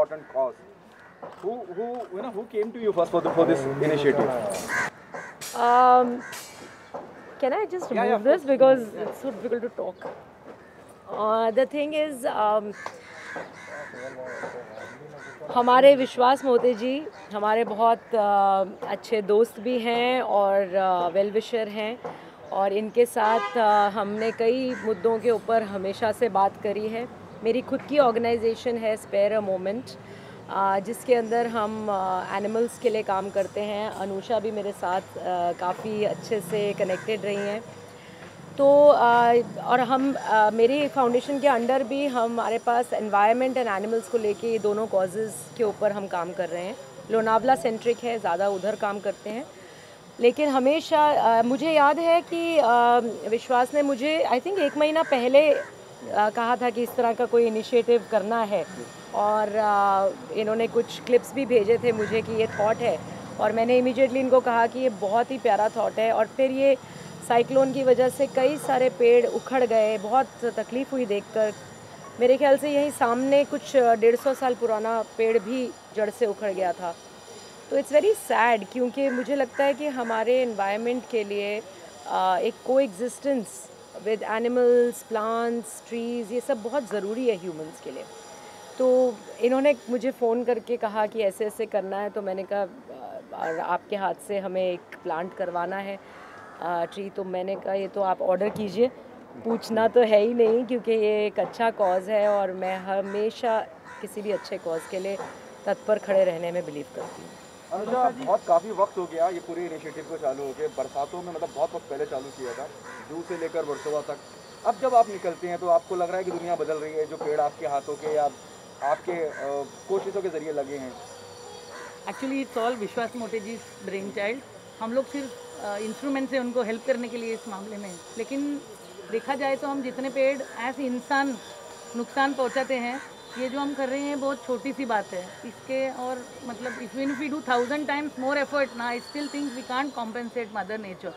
important cause. Who came to you first for this initiative? Can I just remove Yeah, of this course. because it's so difficult to talk. The thing is, हमारे विश्वास मोते जी हमारे बहुत अच्छे दोस्त भी हैं और वेल विशर हैं, और इनके साथ हमने कई मुद्दों के ऊपर हमेशा से बात करी है। मेरी खुद की ऑर्गेनाइजेशन है स्पेयर अ मोमेंट, जिसके अंदर हम एनिमल्स के लिए काम करते हैं। अनुषा भी मेरे साथ काफ़ी अच्छे से कनेक्टेड रही हैं। तो और हम मेरी फाउंडेशन के अंडर भी हमारे पास एनवायरनमेंट एंड एनिमल्स को लेके ये दोनों कॉजेज़ के ऊपर हम काम कर रहे हैं। लोनावला सेंट्रिक है, ज़्यादा उधर काम करते हैं, लेकिन हमेशा मुझे याद है कि विश्वास ने मुझे आई थिंक 1 महीना पहले कहा था कि इस तरह का कोई इनिशिएटिव करना है, और इन्होंने कुछ क्लिप्स भी भेजे थे मुझे कि ये थॉट है, और मैंने इमीडिएटली इनको कहा कि ये बहुत ही प्यारा थॉट है। और फिर ये साइक्लोन की वजह से कई सारे पेड़ उखड़ गए, बहुत तकलीफ़ हुई देखकर। मेरे ख्याल से यहीं सामने कुछ 150 साल पुराना पेड़ भी जड़ से उखड़ गया था। तो इट्स वेरी सैड, क्योंकि मुझे लगता है कि हमारे एनवायरनमेंट के लिए एक को existence with animals, plants, trees, ये सब बहुत ज़रूरी है ह्यूमंस के लिए। तो इन्होंने मुझे फ़ोन करके कहा कि ऐसे ऐसे करना है, तो मैंने कहा आपके हाथ से हमें एक प्लांट करवाना है ट्री। तो मैंने कहा ये तो आप ऑर्डर कीजिए, पूछना तो है ही नहीं, क्योंकि ये एक अच्छा कॉज़ है और मैं हमेशा किसी भी अच्छे कॉज़ के लिए तत्पर खड़े रहने में बिलीव करती हूँ। अनुजा, बहुत काफ़ी वक्त हो गया ये पूरे इनिशिएटिव को चालू हो गए, बरसातों में मतलब बहुत वक्त पहले चालू किया था, जून से लेकर वर्सोवा तक। अब जब आप निकलते हैं तो आपको लग रहा है कि दुनिया बदल रही है, जो पेड़ आपके हाथों के या आपके कोशिशों के जरिए लगे हैं। एक्चुअली इट्स ऑल विश्वास मोते जी ब्रेन चाइल्ड। हम लोग सिर्फ इंस्ट्रूमेंट से उनको हेल्प करने के लिए इस मामले में, लेकिन देखा जाए तो हम जितने पेड़ एज इंसान नुकसान पहुंचाते हैं, ये जो हम कर रहे हैं बहुत छोटी सी बात है इसके। और मतलब if we do 1000 times more effort ना, I still think we can't compensate mother nature.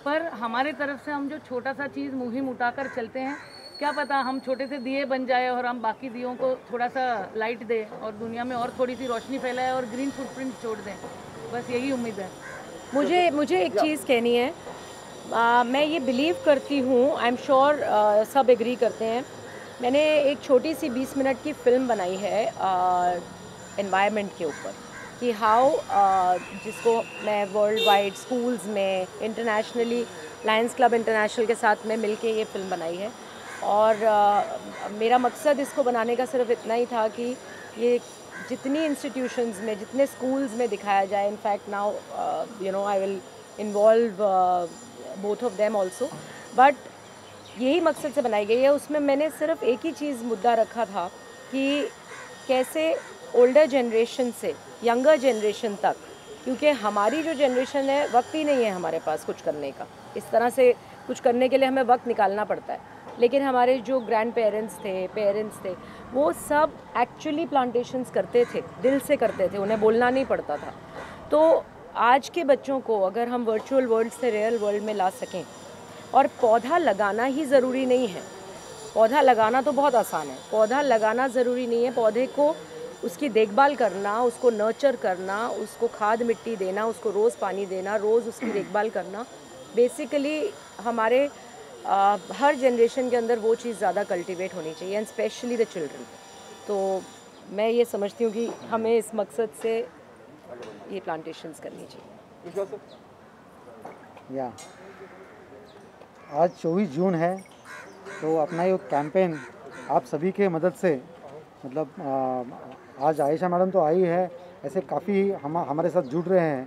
पर हमारे तरफ से हम जो छोटा सा चीज़ मुहिम उठाकर चलते हैं, क्या पता हम छोटे से दिए बन जाए और हम बाकी दियों को थोड़ा सा लाइट दें और दुनिया में और थोड़ी सी रोशनी फैलाए और ग्रीन फुटप्रिंट छोड़ दें। बस यही उम्मीद है। मुझे एक चीज़ कहनी है। मैं ये बिलीव करती हूँ, आई एम श्योर सब एग्री करते हैं। मैंने एक छोटी सी 20 मिनट की फ़िल्म बनाई है एनवायरनमेंट के ऊपर, कि हाउ जिसको मैं वर्ल्ड वाइड स्कूल्स में इंटरनेशनली लायंस क्लब इंटरनेशनल के साथ में मिलके ये फ़िल्म बनाई है। और मेरा मकसद इसको बनाने का सिर्फ इतना ही था कि ये जितनी इंस्टीट्यूशंस में, जितने स्कूल्स में दिखाया जाए। In fact now I will involve both of them also, but यही मकसद से बनाई गई है। उसमें मैंने सिर्फ एक ही चीज़ मुद्दा रखा था कि कैसे ओल्डर जनरेशन से यंगर जनरेशन तक, क्योंकि हमारी जो जनरेशन है वक्त ही नहीं है हमारे पास कुछ करने का, इस तरह से कुछ करने के लिए हमें वक्त निकालना पड़ता है। लेकिन हमारे जो ग्रैंड पेरेंट्स थे, पेरेंट्स थे, वो सब एक्चुअली प्लांटेशंस करते थे, दिल से करते थे, उन्हें बोलना नहीं पड़ता था। तो आज के बच्चों को अगर हम वर्चुअल वर्ल्ड से रियल वर्ल्ड में ला सकें, और पौधा लगाना ही ज़रूरी नहीं है, पौधा लगाना तो बहुत आसान है, पौधा लगाना ज़रूरी नहीं है। पौधे को उसकी देखभाल करना, उसको नर्चर करना, उसको खाद मिट्टी देना, उसको रोज़ पानी देना, रोज़ उसकी देखभाल करना, बेसिकली हमारे हर जनरेशन के अंदर वो चीज़ ज़्यादा कल्टीवेट होनी चाहिए, एंड स्पेशली द चिल्ड्रन। तो मैं ये समझती हूँ कि हमें इस मकसद से ये प्लांटेशंस करनी चाहिए। या आज 24 जून है, तो अपना ये कैंपेन आप सभी के मदद से, मतलब आज आयशा मैडम तो आई है, ऐसे काफ़ी हमारे साथ जुड़ रहे हैं।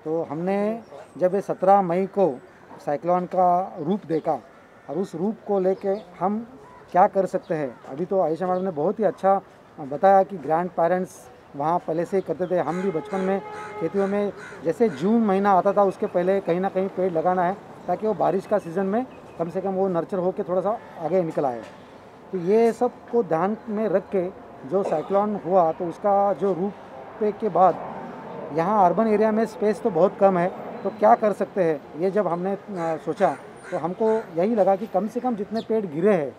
तो हमने जब ये 17 मई को साइक्लोन का रूप देखा, और उस रूप को लेके हम क्या कर सकते हैं, अभी तो आयशा मैडम ने बहुत ही अच्छा बताया कि ग्रैंड पेरेंट्स वहाँ पहले से ही करते थे। हम भी बचपन में खेतियों में जैसे जून महीना आता था उसके पहले कहीं ना कहीं पेड़ लगाना है, ताकि वो बारिश का सीज़न में कम से कम वो नर्चर होकर थोड़ा सा आगे निकल आए। तो ये सब को ध्यान में रख के जो साइक्लोन हुआ, तो उसका जो रूप के बाद यहाँ अर्बन एरिया में स्पेस तो बहुत कम है, तो क्या कर सकते हैं, ये जब हमने सोचा तो हमको यही लगा कि कम से कम जितने पेड़ गिरे हैं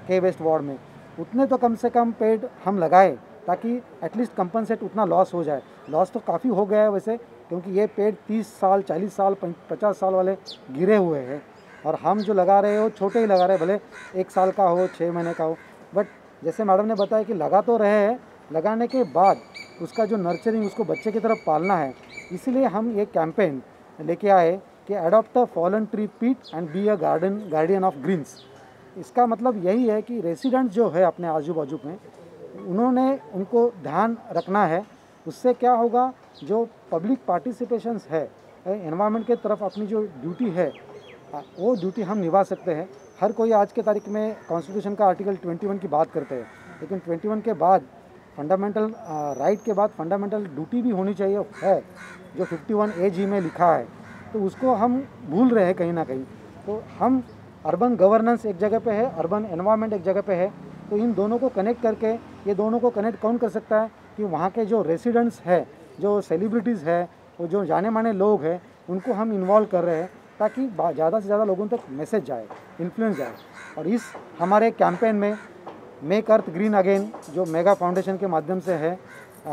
के वेस्ट वार्ड में, उतने तो कम से कम पेड़ हम लगाए, ताकि एटलीस्ट कंपनसेट उतना लॉस हो जाए। लॉस तो काफ़ी हो गया है वैसे, क्योंकि ये पेड़ 30 साल 40 साल 50 साल वाले गिरे हुए हैं, और हम जो लगा रहे हो छोटे ही लगा रहे हैं, भले 1 साल का हो 6 महीने का हो, बट जैसे मैडम ने बताया कि लगा तो रहे हैं, लगाने के बाद उसका जो नर्चरिंग, उसको बच्चे की तरफ पालना है। इसीलिए हम ये कैंपेन लेके आए कि अडॉप्ट अ फॉलन ट्री पीट and be a guardian of greens. इसका मतलब यही है कि रेसिडेंट जो है अपने आजू बाजू में, उनको ध्यान रखना है। उससे क्या होगा, जो पब्लिक पार्टिसिपेशंस है एनवायरनमेंट के तरफ, अपनी जो ड्यूटी है वो ड्यूटी हम निभा सकते हैं। हर कोई आज के तारीख में कॉन्स्टिट्यूशन का आर्टिकल 21 की बात करते हैं, लेकिन 21 के बाद फंडामेंटल राइट के बाद फंडामेंटल ड्यूटी भी होनी चाहिए है, जो 51AG में लिखा है। तो उसको हम भूल रहे हैं कहीं ना कहीं। तो हम अर्बन गवर्नेंस एक जगह पे है, अर्बन एनवायरनमेंट एक जगह पे है, तो इन दोनों को कनेक्ट करके, ये दोनों को कनेक्ट कौन कर सकता है कि वहाँ के जो रेसिडेंट्स है, जो सेलिब्रिटीज़ है, वो जो जाने माने लोग हैं, उनको हम इन्वॉल्व कर रहे हैं, ताकि ज़्यादा से ज़्यादा लोगों तक मैसेज जाए, इन्फ्लुएंस जाए। और इस हमारे कैंपेन में मेक अर्थ ग्रीन अगेन, जो मेगा फाउंडेशन के माध्यम से है,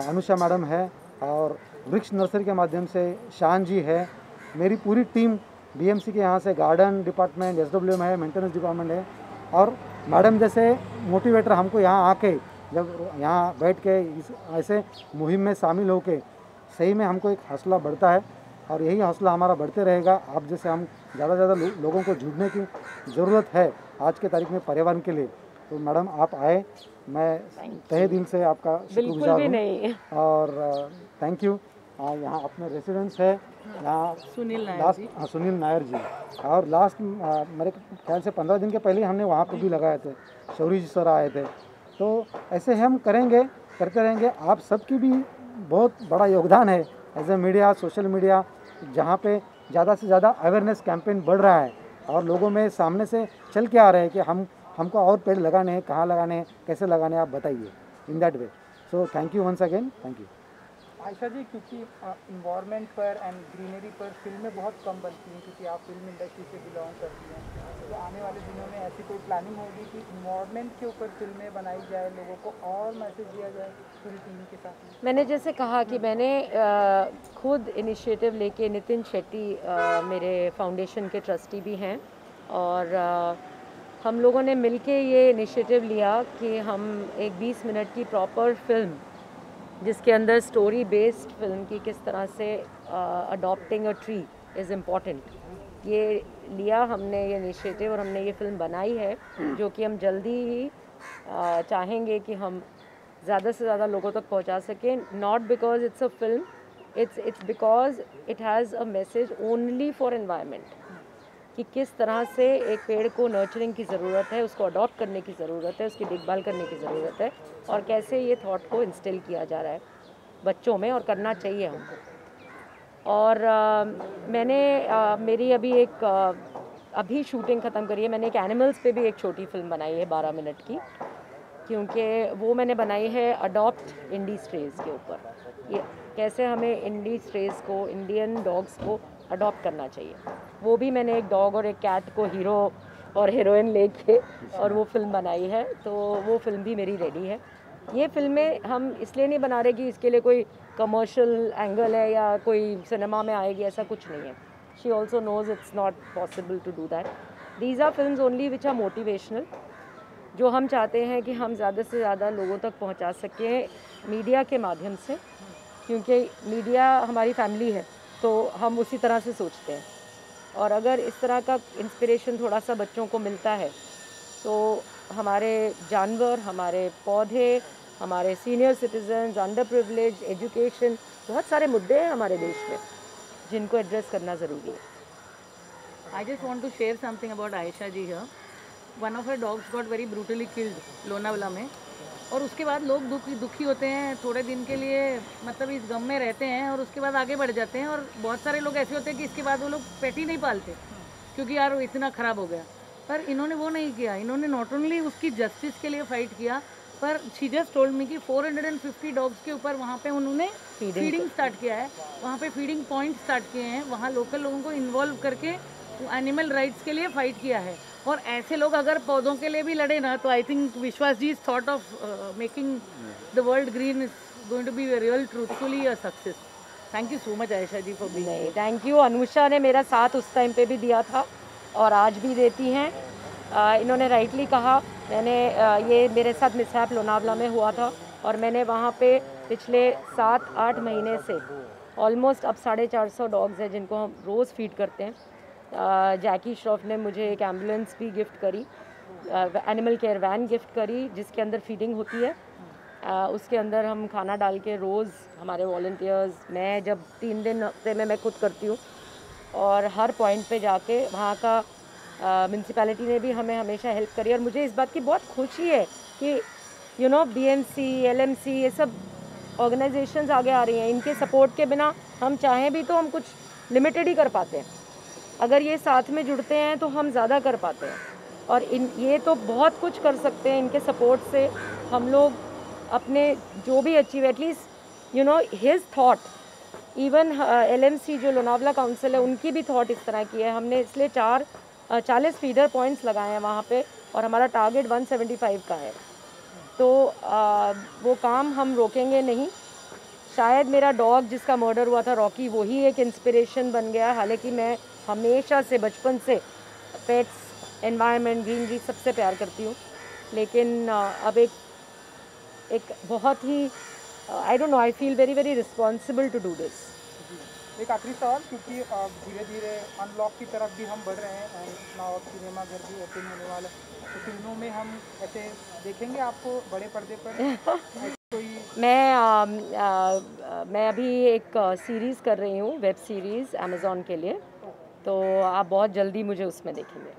अनुषा मैडम है, और वृक्ष नर्सरी के माध्यम से शान जी है, मेरी पूरी टीम BMC के यहाँ से गार्डन डिपार्टमेंट, SWM है, मेंटेनेंस डिपार्टमेंट है, और मैडम जैसे मोटिवेटर हमको यहाँ आके, जब यहाँ बैठ के इस ऐसे मुहिम में शामिल होके, सही में हमको एक हौसला बढ़ता है, और यही हौसला हमारा बढ़ते रहेगा। आप जैसे हम ज़्यादा से ज़्यादा लोगों को जुड़ने की ज़रूरत है आज के तारीख में पर्यावरण के लिए। तो मैडम आप आए, मैं तहे दिल से आपका शुक्रगुजार हूँ। नहीं। और थैंक यू। यहाँ अपने रेसिडेंट्स है यहाँ सुनील नायर जी, और लास्ट मेरे ख्याल से 15 दिन के पहले ही हमने वहाँ पर भी लगाए थे, शौरी जी सर आए थे। तो ऐसे हम करेंगे, करते रहेंगे। आप सबकी भी बहुत बड़ा योगदान है as a media, social media, जहाँ पे ज़्यादा से ज़्यादा अवेयरनेस कैंपेन बढ़ रहा है, और लोगों में सामने से चल के आ रहे हैं कि हमको और पेड़ लगाने हैं, कहाँ लगाने हैं, कैसे लगाने हैं, आप बताइए in that way. So thank you once again, thank you. Ayesha ji, क्योंकि इन्वायरमेंट पर एंड ग्रीनरी पर फिल्में बहुत कम बनती हैं, क्योंकि आप फिल्म इंडस्ट्री से बिलोंग करती हैं, तो आने वाले दिनों में ऐसी कोई प्लानिंग होगी कि इन्वायरमेंट के ऊपर फिल्में बनाई जाए, लोगों को और मैसेज दिया जाए पूरी टीम के साथ? मैंने जैसे कहा कि मैंने खुद इनिशिएटिव लेके, नितिन शेट्टी मेरे फाउंडेशन के ट्रस्टी भी हैं, और हम लोगों ने मिलके ये इनिशिएटिव लिया कि हम एक 20 मिनट की प्रॉपर फिल्म, जिसके अंदर स्टोरी बेस्ड फिल्म की किस तरह से adopting a tree is important, ये लिया हमने ये इनिशिएटिव, और हमने ये फिल्म बनाई है, जो कि हम जल्दी ही चाहेंगे कि हम ज़्यादा से ज़्यादा लोगों तक पहुंचा सकें। Not because it's a film, it's because it has a message only for environment, कि किस तरह से एक पेड़ को नर्चरिंग की ज़रूरत है, उसको अडॉप्ट करने की ज़रूरत है, उसकी देखभाल करने की ज़रूरत है, और कैसे ये थॉट को इंस्टिल किया जा रहा है बच्चों में, और करना चाहिए हमको। और मैंने मेरी अभी अभी शूटिंग ख़त्म करी है। मैंने एक एनिमल्स पे भी एक छोटी फिल्म बनाई है 12 मिनट की, क्योंकि वो मैंने बनाई है अडॉप्ट इंडी स्ट्रेज के ऊपर, ये कैसे हमें इंडी स्ट्रेज को, इंडियन डॉग्स को अडॉप्ट करना चाहिए। वो भी मैंने एक डॉग और एक कैट को हीरो और हीरोइन लेके और वो फिल्म बनाई है, तो वो फिल्म भी मेरी रेडी है। ये फिल्में हम इसलिए नहीं बना रहे कि इसके लिए कोई कमर्शियल एंगल है या कोई सिनेमा में आएगी, ऐसा कुछ नहीं है। She also knows it's not possible to do that. These are films only which are motivational, जो हम चाहते हैं कि हम ज़्यादा से ज़्यादा लोगों तक पहुंचा सकें मीडिया के माध्यम से, क्योंकि मीडिया हमारी फैमिली है, तो हम उसी तरह से सोचते हैं। और अगर इस तरह का इंस्पिरेशन थोड़ा सा बच्चों को मिलता है, तो हमारे जानवर, हमारे पौधे, हमारे senior citizens, under privilege, education, बहुत सारे मुद्दे हैं हमारे देश में जिनको एड्रेस करना ज़रूरी है। I just want to share something about Ayesha ji here. One of her dogs got very brutally killed Lonavala में, और उसके बाद लोग दुखी होते हैं थोड़े दिन के लिए, मतलब इस गम में रहते हैं, और उसके बाद आगे बढ़ जाते हैं। और बहुत सारे लोग ऐसे होते हैं कि इसके बाद वो लोग पेट ही नहीं पालते, क्योंकि यार वो इतना ख़राब हो गया। पर इन्होंने वो नहीं किया, इन्होंने नॉट ओनली उसकी जस्टिस के लिए फाइट किया, पर शी जस्ट टोल्ड मी कि 450 डॉग्स के ऊपर वहाँ पे उन्होंने फीडिंग स्टार्ट किया है, वहाँ पे फीडिंग पॉइंट स्टार्ट किए हैं, वहाँ लोकल लोगों को इन्वॉल्व करके एनिमल राइट्स के लिए फ़ाइट किया है। और ऐसे लोग अगर पौधों के लिए भी लड़े ना, तो I think Vishwas ji is thought of making the world green is going to be real truthfully a success. Thank you so much Ayesha ji for being. नहीं, थैंक यू. अनुषा ने मेरा साथ उस टाइम पे भी दिया था और आज भी देती हैं. इन्होंने राइटली कहा. मैंने ये मेरे साथ मिसहैप लोनावला में हुआ था और मैंने वहाँ पे पिछले 7-8 महीने से ऑलमोस्ट अब 450 डॉग्स हैं जिनको हम रोज़ फीड करते हैं. जैकी श्रॉफ ने मुझे एक एम्बुलेंस भी गिफ्ट करी, एनिमल केयर वैन गिफ्ट करी जिसके अंदर फीडिंग होती है. उसके अंदर हम खाना डाल के रोज़ हमारे वॉलंटियर्स, मैं जब 3 दिन हफ्ते में मैं खुद करती हूँ और हर पॉइंट पे जाके वहाँ का म्यूनसिपैलिटी ने भी हमें हमेशा हेल्प करी. और मुझे इस बात की बहुत खुशी है कि BMC, LMC ये सब ऑर्गेनाइजेशंस आगे आ रही हैं. इनके सपोर्ट के बिना हम चाहें भी तो हम कुछ लिमिटेड ही कर पाते हैं. अगर ये साथ में जुड़ते हैं तो हम ज़्यादा कर पाते हैं और ये तो बहुत कुछ कर सकते हैं. इनके सपोर्ट से हम लोग अपने जो भी achieve, at least his thought, even LMC जो लोनावला काउंसिल है उनकी भी थॉट इस तरह की है. हमने इसलिए 40 फीडर पॉइंट्स लगाए हैं वहाँ पे और हमारा टारगेट 175 का है. तो वो काम हम रोकेंगे नहीं. शायद मेरा डॉग जिसका मर्डर हुआ था रॉकी, वही एक इंस्पिरेशन बन गया. हालांकि मैं हमेशा से बचपन से पेट्स, एनवायरनमेंट, ग्रीनरी सबसे प्यार करती हूँ. लेकिन अब एक बहुत ही I don't know, I feel very very responsible to do this. एक आखिरी सवाल, क्योंकि धीरे धीरे अनलॉक की तरफ भी हम बढ़ रहे हैं और नाउ सिनेमा घर भी ओपन होने वाला है, तो फिल्मों में हम ऐसे देखेंगे आपको बड़े पर्दे पर कोई? मैं अभी एक सीरीज़ कर रही हूँ, वेब सीरीज़ अमेज़ॉन के लिए, तो आप बहुत जल्दी मुझे उसमें देखेंगे.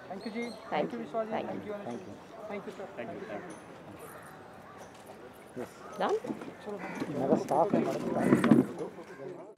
Thank you ji. Thank you. Vishwas ji. Thank thank you. You. Thank you sir. Done. मेरा स्टाफ है मैडम.